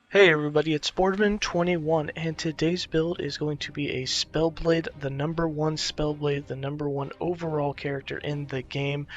Hey everybody, it's Boardman21, and today's build is going to be a Spellblade, the number one Spellblade, the number one overall character in the game,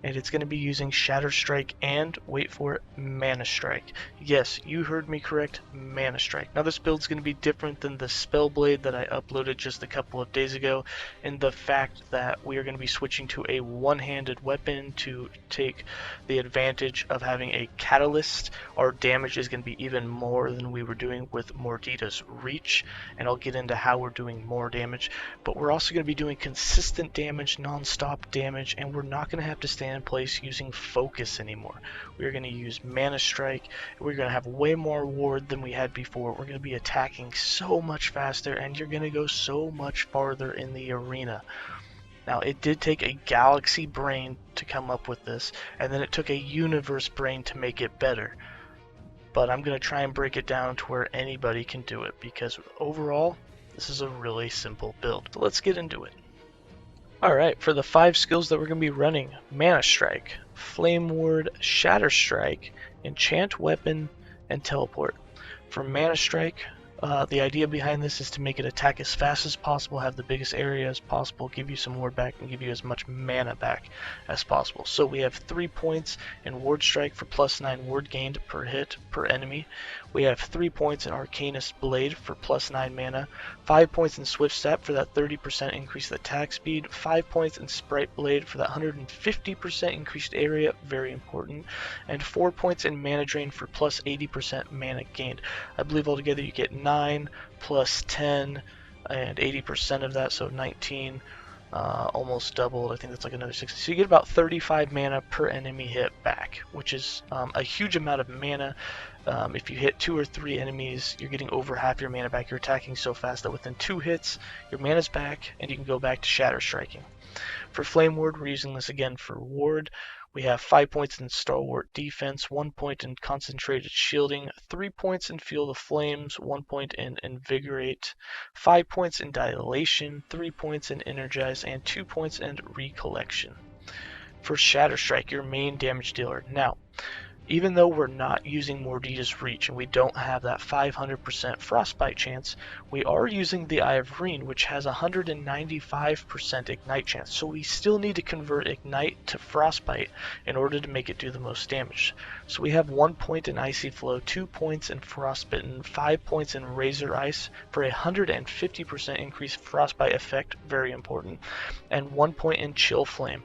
and it's going to be using Shatter Strike and, wait for it, Manastrike. Yes, you heard me correct, Manastrike. Now this build is going to be different than the Spellblade that I uploaded just a couple of days ago, in the fact that we are going to be switching to a one-handed weapon to take the advantage of having a catalyst. Our damage is going to be even more than we were doing with Mordita's Reach, and I'll get into how we're doing more damage, but we're also going to be doing consistent damage, non-stop damage, and we're not going to have to stand in place using focus anymore. We're going to use Manastrike. We're going to have way more ward than we had before. We're going to be attacking so much faster, and you're going to go so much farther in the arena. Now, it did take a galaxy brain to come up with this, and then it took a universe brain to make it better. But I'm going to try and break it down to where anybody can do it, because overall, this is a really simple build. So let's get into it. Alright, for the 5 skills that we're going to be running: Mana Strike, Flame Ward, Shatter Strike, Enchant Weapon, and Teleport. For Mana Strike, the idea behind this is to make it attack as fast as possible, have the biggest area as possible, give you some ward back, and give you as much mana back as possible. So we have 3 points in Ward Strike for +9 ward gained per hit per enemy. We have 3 points in Arcanist Blade for +9 mana, 5 points in Swift Step for that 30% increased attack speed, 5 points in Sprite Blade for that 150% increased area, very important, and 4 points in Mana Drain for +80% mana gained. I believe altogether you get 9 plus 10 and 80% of that, so 19, almost doubled. I think that's like another 60. So you get about 35 mana per enemy hit back, which is a huge amount of mana. If you hit 2 or 3 enemies, you're getting over half your mana back. You're attacking so fast that within 2 hits, your mana's back, and you can go back to Shatter Striking. For Flame Ward, we're using this again for ward. We have 5 points in Stalwart Defense, 1 point in Concentrated Shielding, 3 points in Feel the Flames, 1 point in Invigorate, 5 points in Dilation, 3 points in Energize, and 2 points in Recollection. For Shatter Strike, your main damage dealer. Now, even though we're not using Mordita's Reach and we don't have that 500% Frostbite chance, we are using the Eye of Reen, which has a 195% Ignite chance. So we still need to convert Ignite to Frostbite in order to make it do the most damage. So we have 1 point in Icy Flow, 2 points in Frostbitten, 5 points in Razor Ice for a 150% increased Frostbite effect, very important, and 1 point in Chill Flame,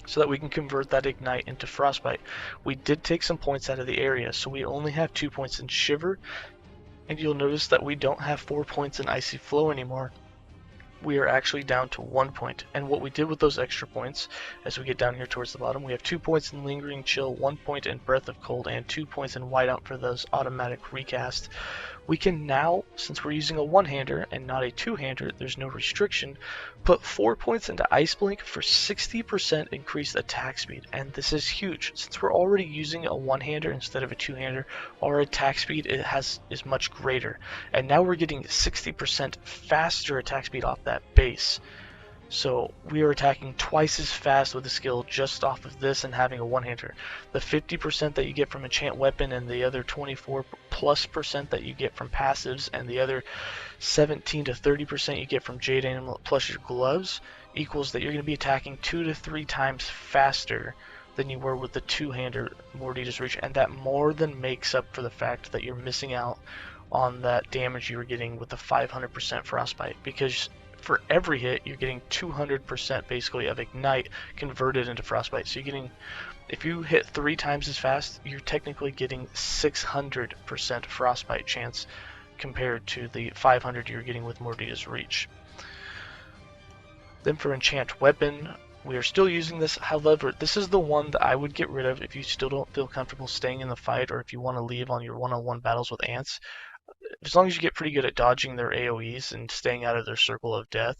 so that we can convert that Ignite into Frostbite. We did take some points out of the area, so we only have 2 points in Shiver, and you'll notice that we don't have 4 points in Icy Flow anymore. We are actually down to 1 point, and what we did with those extra points, as we get down here towards the bottom, we have 2 points in Lingering Chill, 1 point in Breath of Cold, and 2 points in Whiteout for those automatic recast. We can now, since we're using a one-hander and not a two-hander, there's no restriction, put 4 points into Ice Blink for 60% increased attack speed, and this is huge. Since we're already using a one-hander instead of a two-hander, our attack speed is much greater, and now we're getting 60% faster attack speed off that base. So we are attacking twice as fast with the skill just off of this and having a one-hander. The 50% that you get from Enchant Weapon and the other 24+% that you get from passives and the other 17 to 30% you get from Jade Animal plus your gloves equals that you're going to be attacking 2 to 3 times faster than you were with the two-hander Mordita's Reach, and that more than makes up for the fact that you're missing out on that damage you were getting with the 500% Frostbite, because for every hit, you're getting 200% basically of Ignite converted into Frostbite. So you're getting, if you hit 3 times as fast, you're technically getting 600% Frostbite chance compared to the 500 you're getting with Mordita's Reach. Then for Enchant Weapon, we are still using this. However, this is the one that I would get rid of if you still don't feel comfortable staying in the fight, or if you want to leave on your one-on-one battles with ants. As long as you get pretty good at dodging their AoEs and staying out of their circle of death,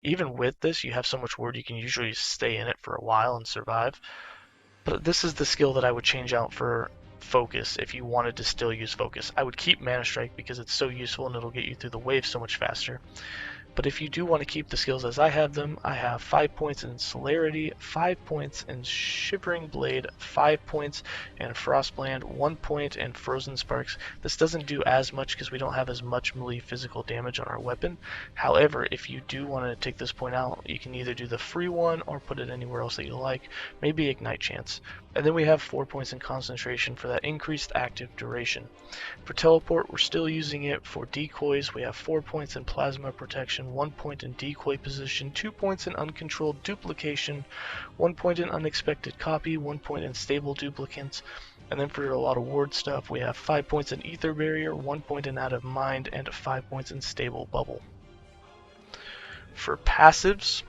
even with this, you have so much ward you can usually stay in it for a while and survive. But this is the skill that I would change out for Focus if you wanted to still use Focus. I would keep Manastrike because it's so useful and it'll get you through the wave so much faster. But if you do want to keep the skills as I have them, I have 5 points in Celerity, 5 points in Shivering Blade, 5 points in Frostbrand, 1 point in Frozen Sparks. This doesn't do as much because we don't have as much melee physical damage on our weapon. However, if you do want to take this point out, you can either do the free one or put it anywhere else that you like, maybe Ignite Chance. And then we have 4 points in Concentration for that increased active duration. For Teleport, we're still using it for decoys. We have 4 points in Plasma Protection, 1 point in Decoy Position, 2 points in Uncontrolled Duplication, 1 point in Unexpected Copy, 1 point in Stable Duplicants, and then for a lot of ward stuff, we have 5 points in Ether Barrier, 1 point in Out of Mind, and 5 points in Stable Bubble. For passives,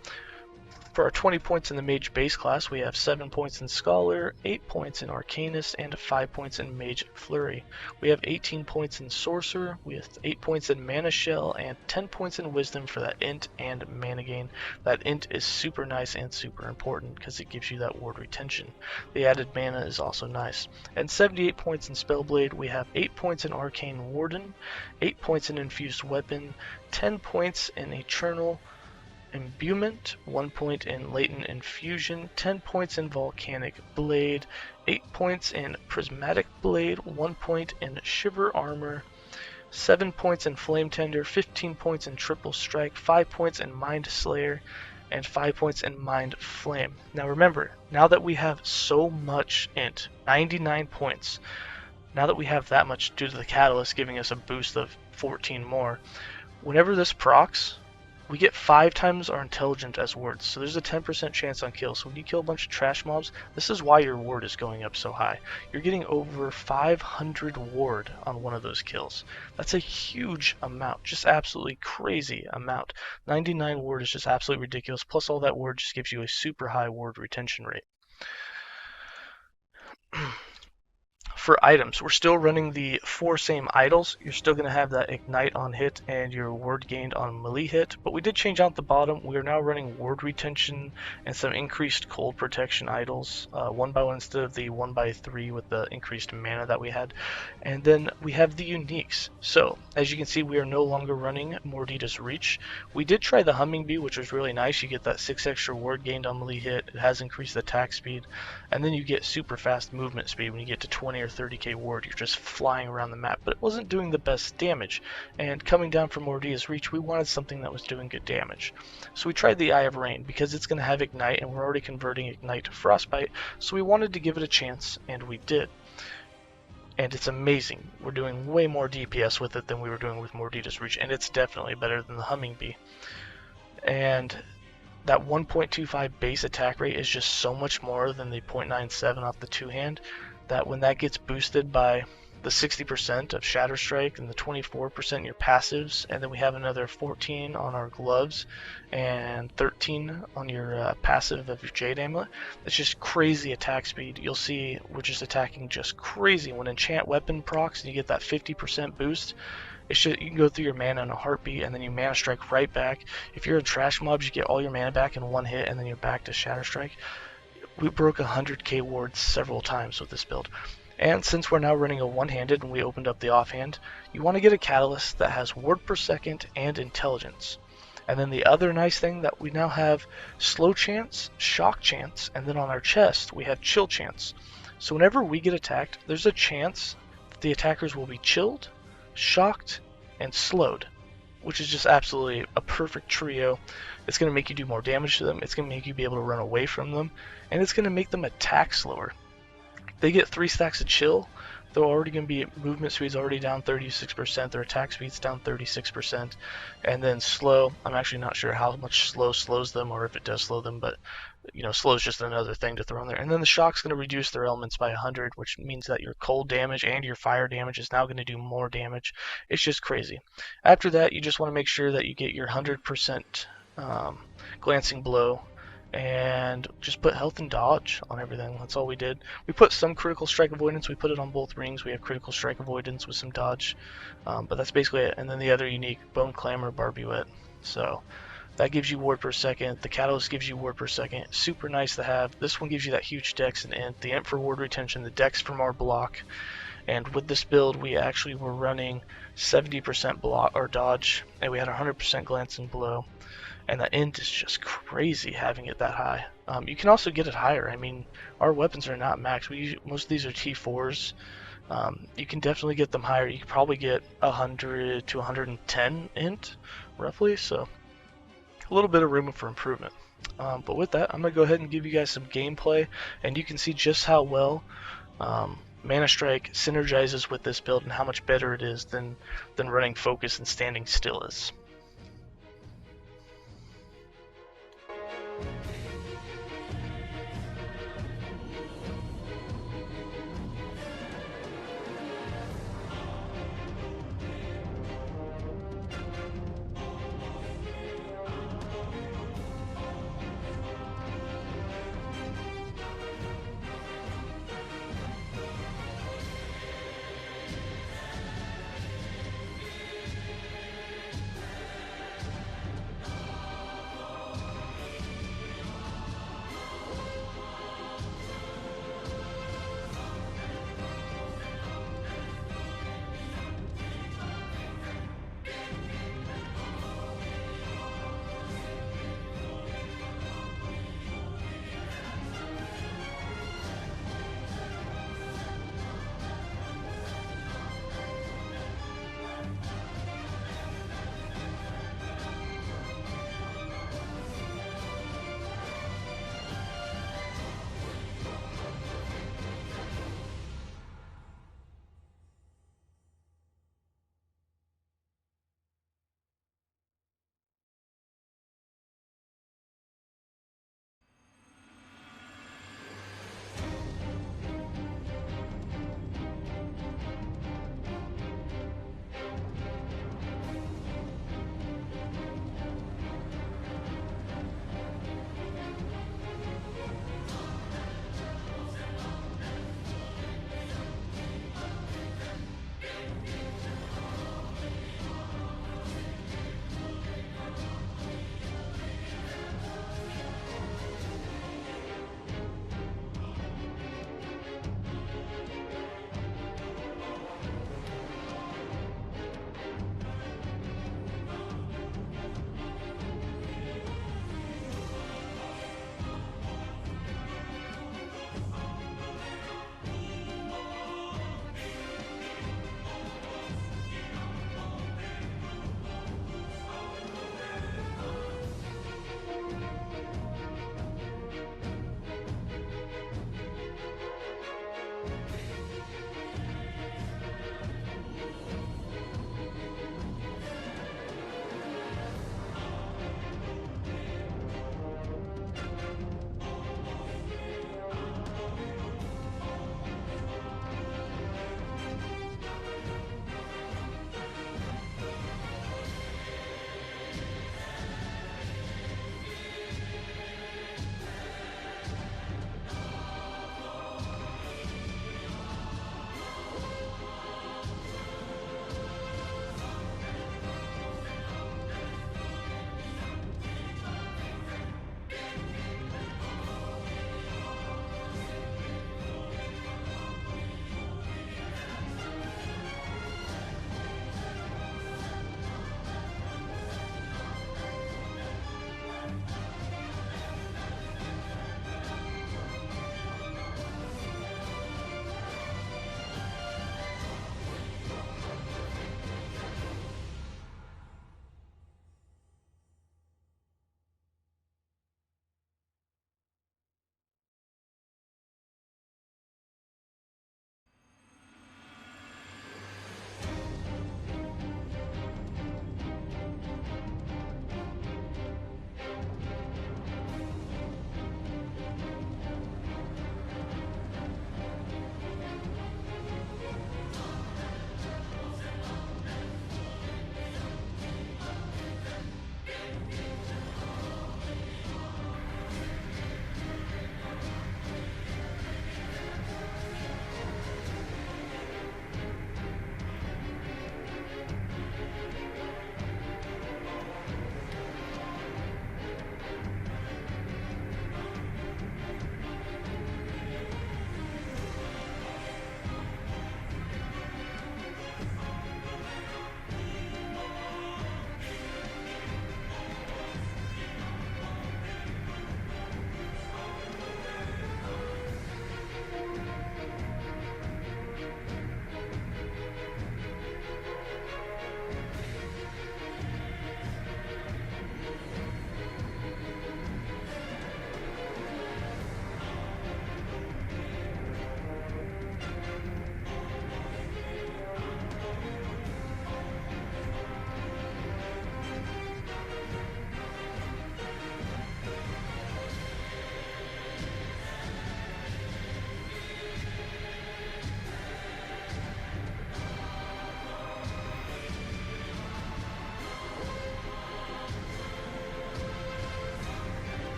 for our 20 points in the Mage base class, we have 7 points in Scholar, 8 points in Arcanist, and 5 points in Mage Flurry. We have 18 points in Sorcerer, we have 8 points in Mana Shell, and 10 points in Wisdom for that Int and Mana Gain. That Int is super nice and super important because it gives you that ward retention. The added mana is also nice. And 78 points in Spellblade, we have 8 points in Arcane Warden, 8 points in Infused Weapon, 10 points in Eternal Imbuement, 1 point in Latent Infusion, 10 points in Volcanic Blade, 8 points in Prismatic Blade, 1 point in Shiver Armor, 7 points in Flame Tender, 15 points in Triple Strike, 5 points in Mind Slayer, and 5 points in Mind Flame. Now remember, now that we have so much int, 99 points, now that we have that much due to the Catalyst giving us a boost of 14 more, whenever this procs, we get 5 times our intelligence as wards, so there's a 10% chance on kill. So when you kill a bunch of trash mobs, this is why your ward is going up so high. You're getting over 500 ward on one of those kills. That's a huge amount, just absolutely crazy amount. 99 ward is just absolutely ridiculous, plus all that ward just gives you a super high ward retention rate. For items, we're still running the 4 same idols. You're still going to have that Ignite on hit and your ward gained on melee hit, but we did change out the bottom. We are now running ward retention and some increased cold protection idols, 1x1 instead of the 1x3 with the increased mana that we had. And then we have the uniques. So as you can see, we are no longer running Mordita's Reach. We did try the Humming Bee, which was really nice. You get that 6 extra ward gained on melee hit. It has increased attack speed, and then you get super fast movement speed when you get to 20 or 30k ward. You're just flying around the map, but it wasn't doing the best damage. And coming down from Mordita's Reach, we wanted something that was doing good damage. So we tried the Eye of Rain because it's going to have Ignite, and we're already converting Ignite to Frostbite, so we wanted to give it a chance, and we did. And it's amazing. We're doing way more DPS with it than we were doing with Mordita's Reach, and it's definitely better than the Humming Bee. And that 1.25 base attack rate is just so much more than the 0.97 off the two-hand that when that gets boosted by the 60% of Shatter Strike and the 24% in your passives, and then we have another 14 on our gloves and 13 on your passive of your Jade Amulet, it's just crazy attack speed. You'll see we're just attacking just crazy. When Enchant Weapon procs and you get that 50% boost, it's just, you can go through your mana in a heartbeat, and then you Manastrike right back. If you're in trash mobs, you get all your mana back in one hit, and then you're back to Shatter Strike. We broke 100k wards several times with this build. And since we're now running a one-handed and we opened up the offhand, you want to get a Catalyst that has ward per second and intelligence. And then the other nice thing that we now have slow chance, shock chance, and then on our chest we have chill chance. So whenever we get attacked, there's a chance that the attackers will be chilled, shocked, and slowed, which is just absolutely a perfect trio. It's going to make you do more damage to them, it's going to make you be able to run away from them, and it's going to make them attack slower. They get 3 stacks of chill, they're already going to be, movement speed's already down 36%, their attack speed's down 36%, and then slow, I'm actually not sure how much slow slows them or if it does slow them, but you know, slow is just another thing to throw in there. And then the shock's going to reduce their elements by 100, which means that your cold damage and your fire damage is now going to do more damage. It's just crazy. After that, you just want to make sure that you get your 100% glancing blow, and just put health and dodge on everything. That's all we did. We put some critical strike avoidance. We put it on both rings. We have critical strike avoidance with some dodge, but that's basically it. And then the other unique, Bone Clamor, Barbuette. So that gives you ward per second. The Catalyst gives you ward per second. Super nice to have. This one gives you that huge dex and int. The int for ward retention, the dex from our block, And with this build, we actually were running 70% block or dodge, and we had 100% glance and blow. And the int is just crazy having it that high. You can also get it higher. I mean, our weapons are not max. Most of these are T4s. You can definitely get them higher. You can probably get 100 to 110 int, roughly. So a little bit of room for improvement. But with that, I'm going to go ahead and give you guys some gameplay, and you can see just how well Manastrike synergizes with this build and how much better it is than running focus and standing still is.